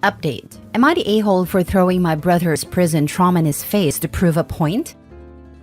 Update. Am I the a-hole for throwing my brother's prison trauma in his face to prove a point?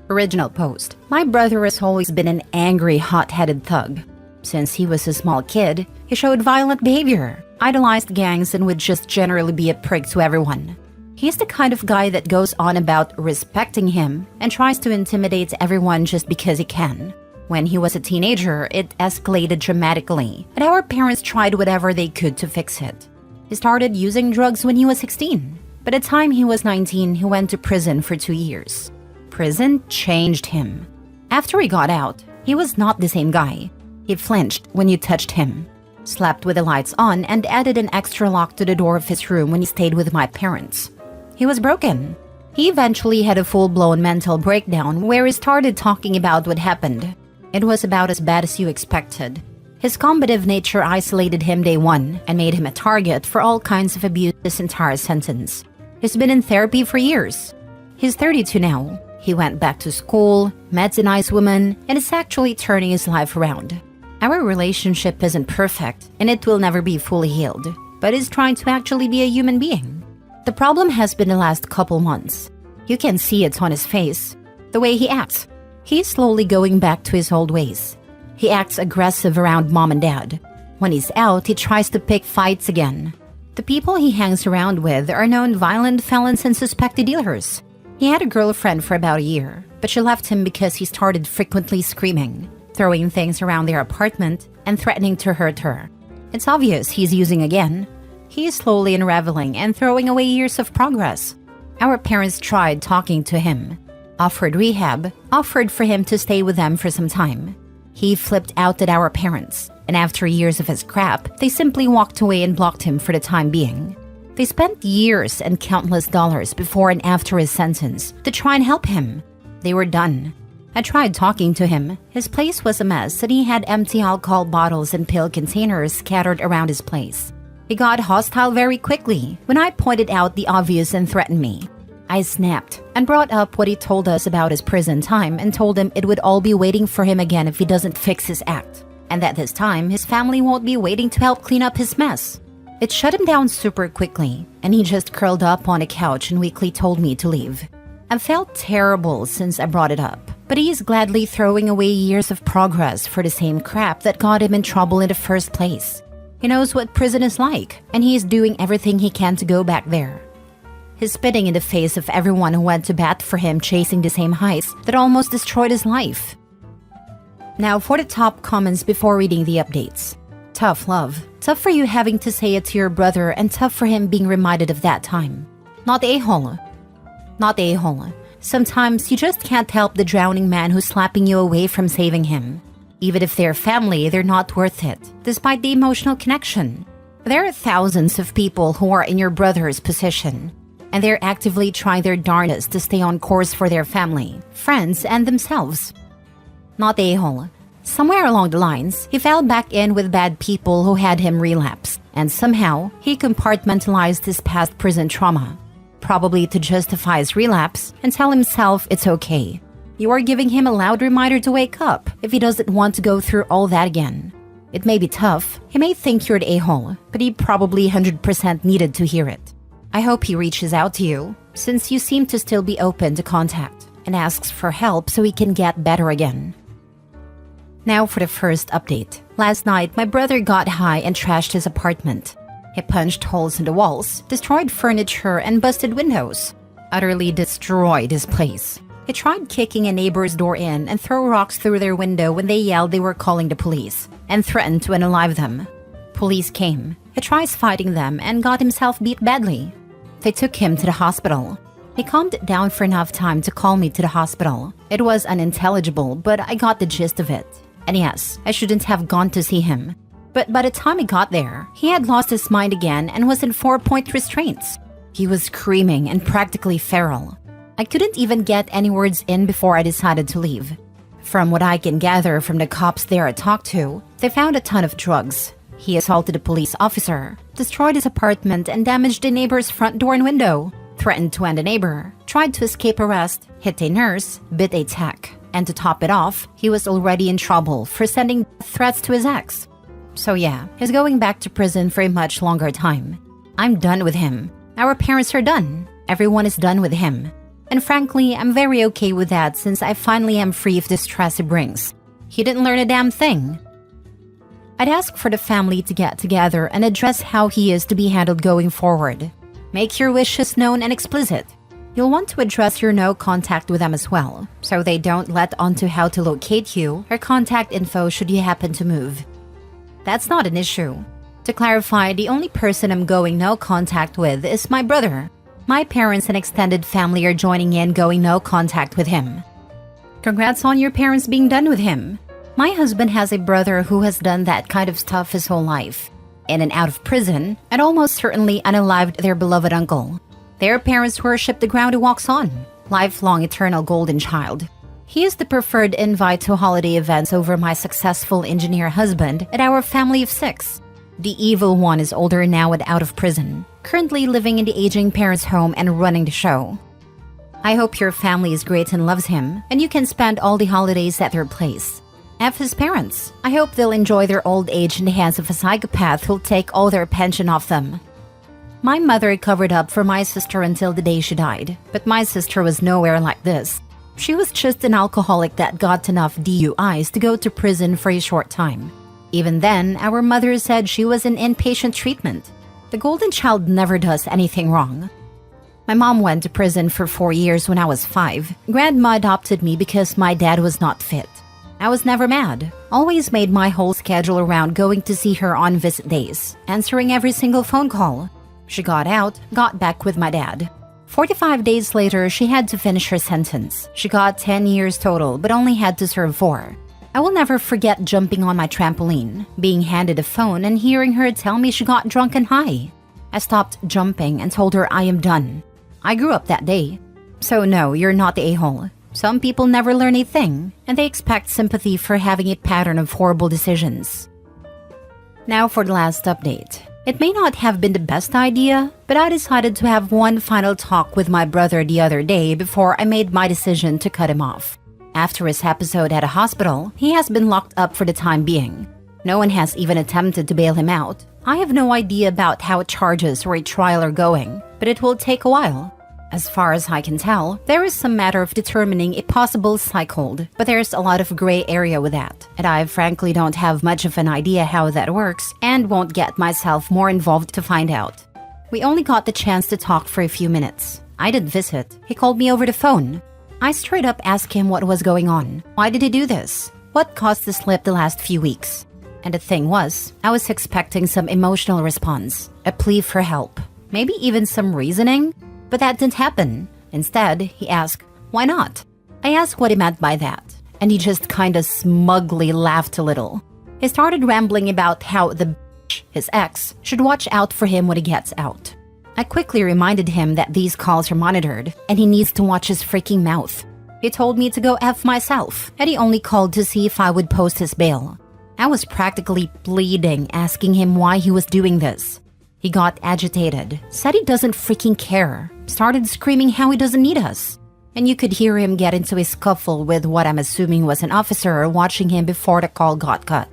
Original post. My brother has always been an angry, hot-headed thug. Since he was a small kid, he showed violent behavior, idolized gangs, and would just generally be a prick to everyone. He's the kind of guy that goes on about respecting him and tries to intimidate everyone just because he can. When he was a teenager, it escalated dramatically, and our parents tried whatever they could to fix it. He started using drugs when he was 16. By the time he was 19, he went to prison for 2 years. Prison changed him. After he got out, he was not the same guy. He flinched when you touched him, slept with the lights on, and added an extra lock to the door of his room when he stayed with my parents. He was broken. He eventually had a full-blown mental breakdown where he started talking about what happened. It was about as bad as you expected. His combative nature isolated him day one and made him a target for all kinds of abuse this entire sentence. He's been in therapy for years. He's 32 now. He went back to school, met a nice woman, and is actually turning his life around. Our relationship isn't perfect, and it will never be fully healed, but he's trying to actually be a human being. The problem has been the last couple months. You can see it on his face, the way he acts. He's slowly going back to his old ways. He acts aggressive around mom and dad. When he's out, he tries to pick fights again. The people he hangs around with are known violent felons and suspected dealers. He had a girlfriend for about a year, but she left him because he started frequently screaming, throwing things around their apartment, and threatening to hurt her. It's obvious he's using again. He is slowly unraveling and throwing away years of progress. Our parents tried talking to him, offered rehab, offered for him to stay with them for some time. He flipped out at our parents, and after years of his crap, they simply walked away and blocked him for the time being. They spent years and countless dollars before and after his sentence to try and help him. They were done. I tried talking to him. His place was a mess, and he had empty alcohol bottles and pill containers scattered around his place. He got hostile very quickly when I pointed out the obvious and threatened me. I snapped and brought up what he told us about his prison time and told him it would all be waiting for him again if he doesn't fix his act, and that this time his family won't be waiting to help clean up his mess. It shut him down super quickly, and he just curled up on a couch and weakly told me to leave. I felt terrible since I brought it up, but he is gladly throwing away years of progress for the same crap that got him in trouble in the first place. He knows what prison is like, and he is doing everything he can to go back there. He's spitting in the face of everyone who went to bat for him, chasing the same highs that almost destroyed his life. Now for the top comments before reading the updates. Tough love. Tough for you having to say it to your brother, and tough for him being reminded of that time. Not a-hole. Not a-hole. Sometimes you just can't help the drowning man who's slapping you away from saving him. Even if they're family, they're not worth it, despite the emotional connection. There are thousands of people who are in your brother's position, and they're actively trying their darndest to stay on course for their family, friends, and themselves. Not a-hole. Somewhere along the lines, he fell back in with bad people who had him relapse, and somehow he compartmentalized his past prison trauma, probably to justify his relapse and tell himself it's okay. You are giving him a loud reminder to wake up if he doesn't want to go through all that again. It may be tough, he may think you're the a-hole, but he probably 100% needed to hear it. I hope he reaches out to you, since you seem to still be open to contact, and asks for help so he can get better again. Now for the first update. Last night, my brother got high and trashed his apartment. He punched holes in the walls, destroyed furniture, and busted windows. Utterly destroyed his place. He tried kicking a neighbor's door in and throw rocks through their window when they yelled they were calling the police, and threatened to unalive them. Police came. He tries fighting them and got himself beat badly. They took him to the hospital. He calmed down for enough time to call me to the hospital. It was unintelligible, but I got the gist of it. And yes, I shouldn't have gone to see him. But by the time he got there, he had lost his mind again and was in 4-point restraints. He was screaming and practically feral. I couldn't even get any words in before I decided to leave. From what I can gather from the cops there I talked to, they found a ton of drugs. He assaulted a police officer, destroyed his apartment, and damaged a neighbor's front door and window, threatened to end a neighbor, tried to escape arrest, hit a nurse, bit a tech. And to top it off, he was already in trouble for sending threats to his ex. So yeah, he's going back to prison for a much longer time. I'm done with him. Our parents are done. Everyone is done with him. And frankly, I'm very okay with that since I finally am free of the stress he brings. He didn't learn a damn thing. I'd ask for the family to get together and address how he is to be handled going forward. Make your wishes known and explicit. You'll want to address your no contact with them as well, so they don't let on to how to locate you or contact info should you happen to move. That's not an issue. To clarify, the only person I'm going no contact with is my brother. My parents and extended family are joining in going no contact with him. Congrats on your parents being done with him. My husband has a brother who has done that kind of stuff his whole life. In and out of prison, and almost certainly unalived their beloved uncle. Their parents worship the ground he walks on. Lifelong eternal golden child. He is the preferred invite to holiday events over my successful engineer husband and our family of 6. The evil one is older now and out of prison, currently living in the aging parents' home and running the show. I hope your family is great and loves him, and you can spend all the holidays at their place. F his parents. I hope they'll enjoy their old age in the hands of a psychopath who'll take all their pension off them. My mother covered up for my sister until the day she died, but my sister was nowhere like this. She was just an alcoholic that got enough DUIs to go to prison for a short time. Even then, our mother said she was in inpatient treatment. The golden child never does anything wrong. My mom went to prison for 4 years when I was 5. Grandma adopted me because my dad was not fit. I was never mad. Always made my whole schedule around going to see her on visit days, answering every single phone call. She got out, got back with my dad. 45 days later, she had to finish her sentence. She got 10 years total, but only had to serve 4. I will never forget jumping on my trampoline, being handed a phone and hearing her tell me she got drunk and high. I stopped jumping and told her I am done. I grew up that day. So no, you're not the a-hole. Some people never learn a thing, and they expect sympathy for having a pattern of horrible decisions. Now for the last update. It may not have been the best idea, but I decided to have one final talk with my brother the other day before I made my decision to cut him off. After his episode at a hospital, he has been locked up for the time being. No one has even attempted to bail him out. I have no idea about how charges or a trial are going, but it will take a while. As far as I can tell, there is some matter of determining a possible psych hold, but there's a lot of gray area with that, and I frankly don't have much of an idea how that works and won't get myself more involved to find out. We only got the chance to talk for a few minutes. I didn't visit. He called me over the phone. I straight up asked him what was going on. Why did he do this? What caused the slip the last few weeks? And the thing was, I was expecting some emotional response, a plea for help, maybe even some reasoning. But that didn't happen. Instead, he asked, why not? I asked what he meant by that, and he just kinda smugly laughed a little. He started rambling about how the bitch, his ex, should watch out for him when he gets out. I quickly reminded him that these calls are monitored, and he needs to watch his freaking mouth. He told me to go F myself, and he only called to see if I would post his bail. I was practically pleading, asking him why he was doing this. He got agitated, said he doesn't freaking care, started screaming how he doesn't need us. And you could hear him get into a scuffle with what I'm assuming was an officer watching him before the call got cut.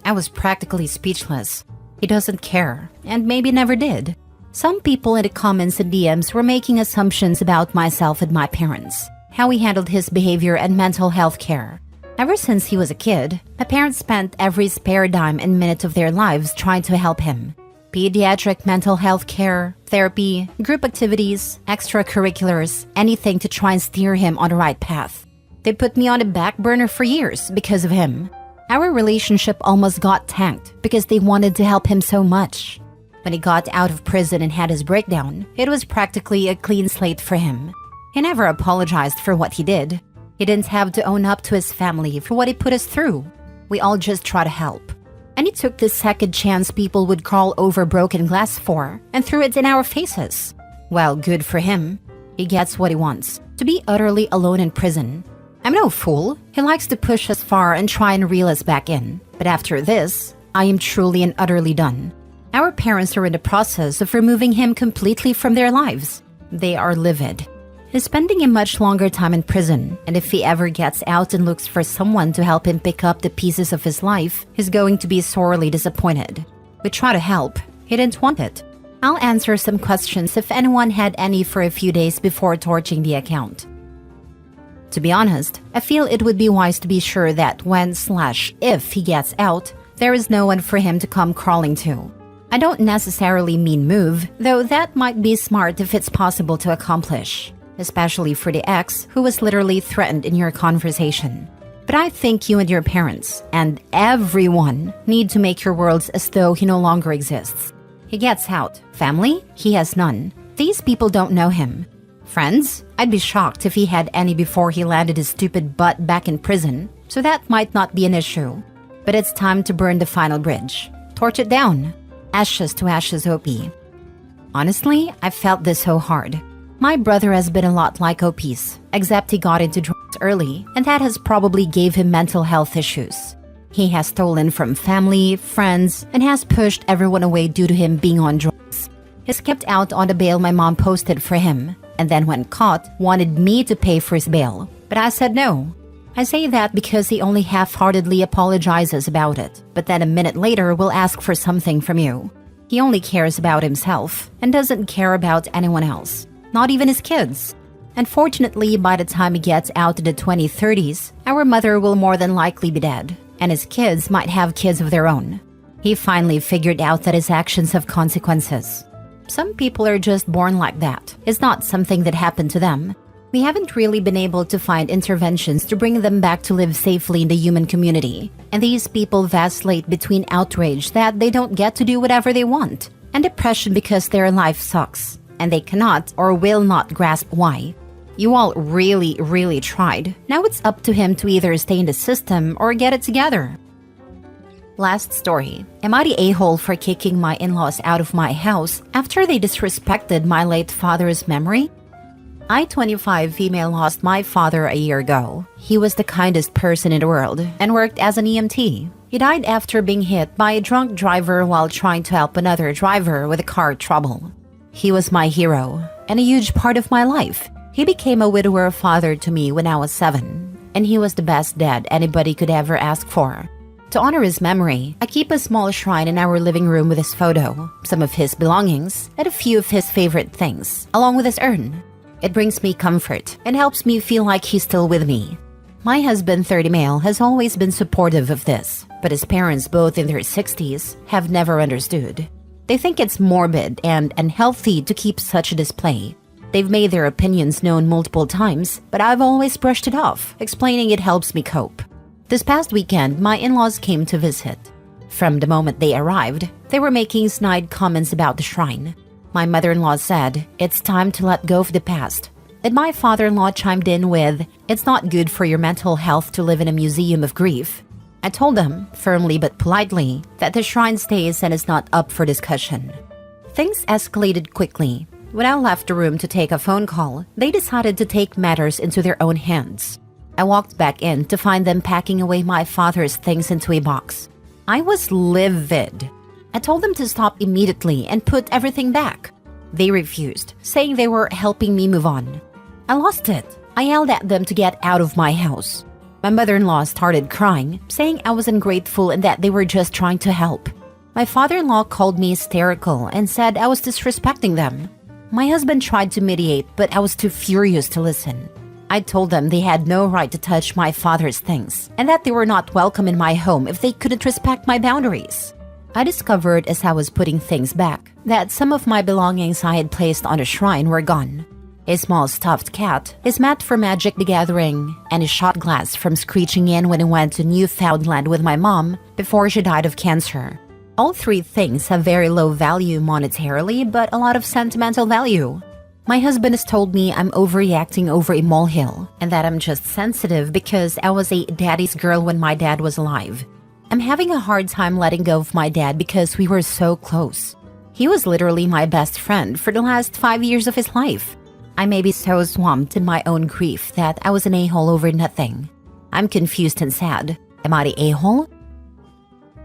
I was practically speechless. He doesn't care, and maybe never did. Some people in the comments and DMs were making assumptions about myself and my parents, how he handled his behavior and mental health care. Ever since he was a kid, my parents spent every spare dime and minute of their lives trying to help him. Pediatric mental health care, therapy, group activities, extracurriculars, anything to try and steer him on the right path. They put me on a back burner for years because of him. Our relationship almost got tanked because they wanted to help him so much. When he got out of prison and had his breakdown, it was practically a clean slate for him. He never apologized for what he did. He didn't have to own up to his family for what he put us through. We all just try to help. And he took the second chance people would crawl over broken glass for and threw it in our faces. Well, good for him. He gets what he wants, to be utterly alone in prison. I'm no fool. He likes to push us far and try and reel us back in. But after this, I am truly and utterly done. Our parents are in the process of removing him completely from their lives. They are livid. He's spending a much longer time in prison, and if he ever gets out and looks for someone to help him pick up the pieces of his life, he's going to be sorely disappointed. We try to help. He didn't want it. I'll answer some questions if anyone had any for a few days before torching the account. To be honest, I feel it would be wise to be sure that when/if he gets out, there is no one for him to come crawling to. I don't necessarily mean move, though that might be smart if it's possible to accomplish, especially for the ex who was literally threatened in your conversation. But I think you and your parents, and everyone, need to make your worlds as though he no longer exists. He gets out. Family? He has none. These people don't know him. Friends? I'd be shocked if he had any before he landed his stupid butt back in prison, so that might not be an issue. But it's time to burn the final bridge. Torch it down. Ashes to ashes, OP. Honestly, I felt this so hard. My brother has been a lot like OP's, except he got into drugs early, and that has probably gave him mental health issues. He has stolen from family, friends, and has pushed everyone away due to him being on drugs. He's kept out on the bail my mom posted for him, and then when caught, wanted me to pay for his bail. But I said no. I say that because he only half-heartedly apologizes about it, but then a minute later will ask for something from you. He only cares about himself, and doesn't care about anyone else, not even his kids. Unfortunately, by the time he gets out to the 2030s, our mother will more than likely be dead, and his kids might have kids of their own. He finally figured out that his actions have consequences. Some people are just born like that. It's not something that happened to them. We haven't really been able to find interventions to bring them back to live safely in the human community. And these people vacillate between outrage that they don't get to do whatever they want, and depression because their life sucks, and they cannot or will not grasp why. You all really tried. Now it's up to him to either stay in the system or get it together. Last story. Am I the a-hole for kicking my in-laws out of my house after they disrespected my late father's memory? I, 25 female, lost my father a year ago. He was the kindest person in the world and worked as an EMT. He died after being hit by a drunk driver while trying to help another driver with a car trouble. He was my hero and a huge part of my life. He became a widower father to me when I was 7, and he was the best dad anybody could ever ask for. To honor his memory, I keep a small shrine in our living room with his photo, some of his belongings, and a few of his favorite things, along with his urn. It brings me comfort and helps me feel like he's still with me. My husband, 30 male, has always been supportive of this, but his parents, both in their 60s, have never understood. They think it's morbid and unhealthy to keep such a display. They've made their opinions known multiple times, but I've always brushed it off, explaining it helps me cope. This past weekend, my in-laws came to visit. From the moment they arrived, they were making snide comments about the shrine. My mother-in-law said, "It's time to let go of the past." And my father-in-law chimed in with, "It's not good for your mental health to live in a museum of grief." I told them, firmly but politely, that the shrine stays and is not up for discussion. Things escalated quickly. When I left the room to take a phone call, they decided to take matters into their own hands. I walked back in to find them packing away my father's things into a box. I was livid. I told them to stop immediately and put everything back. They refused, saying they were helping me move on. I lost it. I yelled at them to get out of my house. My mother-in-law started crying, saying I was ungrateful and that they were just trying to help. My father-in-law called me hysterical and said I was disrespecting them. My husband tried to mediate, but I was too furious to listen. I told them they had no right to touch my father's things, and that they were not welcome in my home if they couldn't respect my boundaries. I discovered as I was putting things back that some of my belongings I had placed on the shrine were gone. A small stuffed cat, his mat for Magic the Gathering, and a shot glass from screeching in when I went to Newfoundland with my mom before she died of cancer. All three things have very low value monetarily, but a lot of sentimental value. My husband has told me I'm overreacting over a molehill, and that I'm just sensitive because I was a daddy's girl when my dad was alive. I'm having a hard time letting go of my dad because we were so close. He was literally my best friend for the last 5 years of his life. I may be so swamped in my own grief that I was an a-hole over nothing. I'm confused and sad. Am I the a-hole?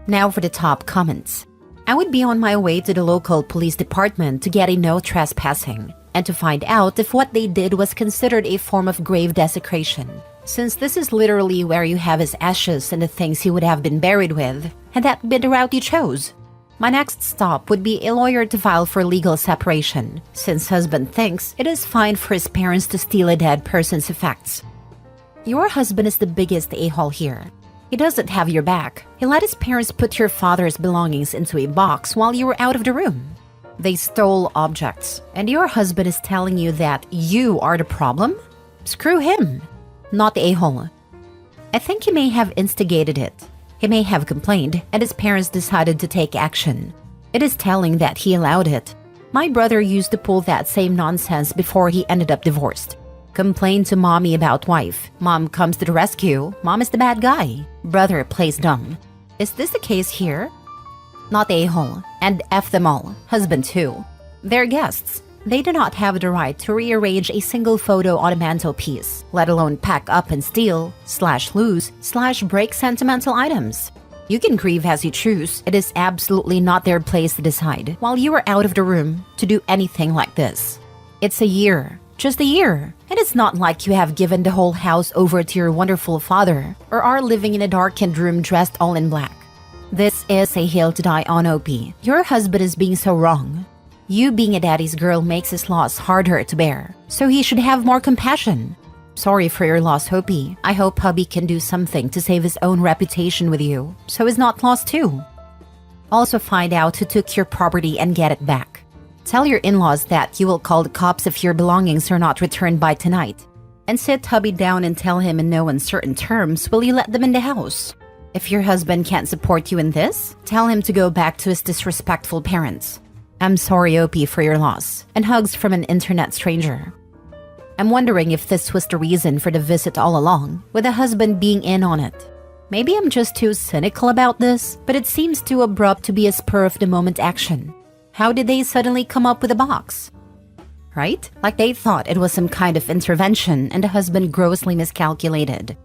Now for the top comments. I would be on my way to the local police department to get a no trespassing and to find out if what they did was considered a form of grave desecration, since this is literally where you have his ashes and the things he would have been buried with, had that been the route you chose. My next stop would be a lawyer to file for legal separation, since husband thinks it is fine for his parents to steal a dead person's effects. Your husband is the biggest a-hole here. He doesn't have your back. He let his parents put your father's belongings into a box while you were out of the room. They stole objects, and your husband is telling you that you are the problem? Screw him, not the a-hole. I think he may have instigated it. He may have complained, and his parents decided to take action. It is telling that he allowed it. My brother used to pull that same nonsense before he ended up divorced. Complained to mommy about wife. Mom comes to the rescue. Mom is the bad guy. Brother plays dumb. Is this the case here? Not the a-hole. And F them all. Husband too. They're guests. They do not have the right to rearrange a single photo on a mantelpiece, let alone pack up and steal, /lose, /break sentimental items. You can grieve as you choose. It is absolutely not their place to decide, while you are out of the room, to do anything like this. It's a year. Just a year. And it's not like you have given the whole house over to your wonderful father, or are living in a darkened room dressed all in black. This is a hill to die on, OP. Your husband is being so wrong. You being a daddy's girl makes his loss harder to bear, so he should have more compassion. Sorry for your loss, Hopi. I hope hubby can do something to save his own reputation with you, so he's not lost too. Also find out who took your property and get it back. Tell your in-laws that you will call the cops if your belongings are not returned by tonight. And sit hubby down and tell him in no uncertain terms will you let them in the house. If your husband can't support you in this, tell him to go back to his disrespectful parents. I'm sorry, OP, for your loss, and hugs from an internet stranger. I'm wondering if this was the reason for the visit all along, with the husband being in on it. Maybe I'm just too cynical about this, but it seems too abrupt to be a spur-of-the-moment action. How did they suddenly come up with a box? Right? Like they thought it was some kind of intervention and the husband grossly miscalculated.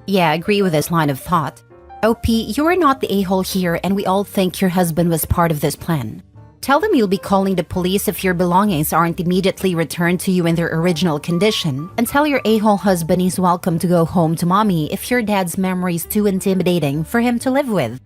Yeah, I agree with this line of thought. OP, you're not the a-hole here and we all think your husband was part of this plan. Tell them you'll be calling the police if your belongings aren't immediately returned to you in their original condition, and tell your a-hole husband he's welcome to go home to mommy if your dad's memory is too intimidating for him to live with.